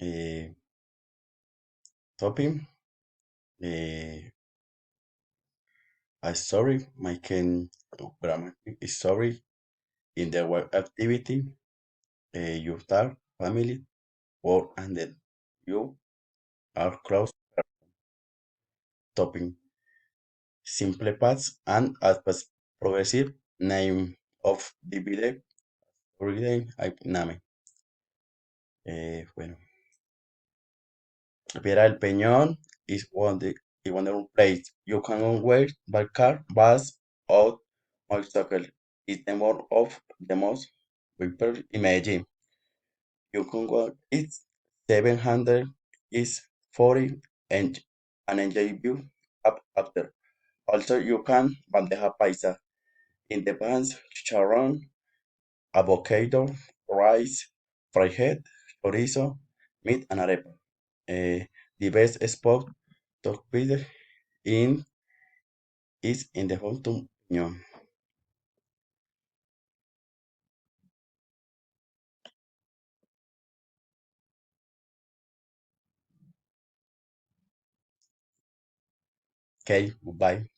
eh, topping, eh, a story, making dramatic story in the work activity, you start family, work, and then you are close topping, simple paths, and as progressive name of divide, origin, name. Bueno, Piedra del Peñón is wonderful place. You can always by car, bus, or motorcycle. It's the more of the most people in Medellin. You can go, it's 700, is 40, and enjoy view up after. Also, you can bandeja paisa in the pans, chicharrón, avocado, rice, fried head, chorizo, meat, and arepa. The best spot to visit in is in the Hotel Piñón. Okay, goodbye.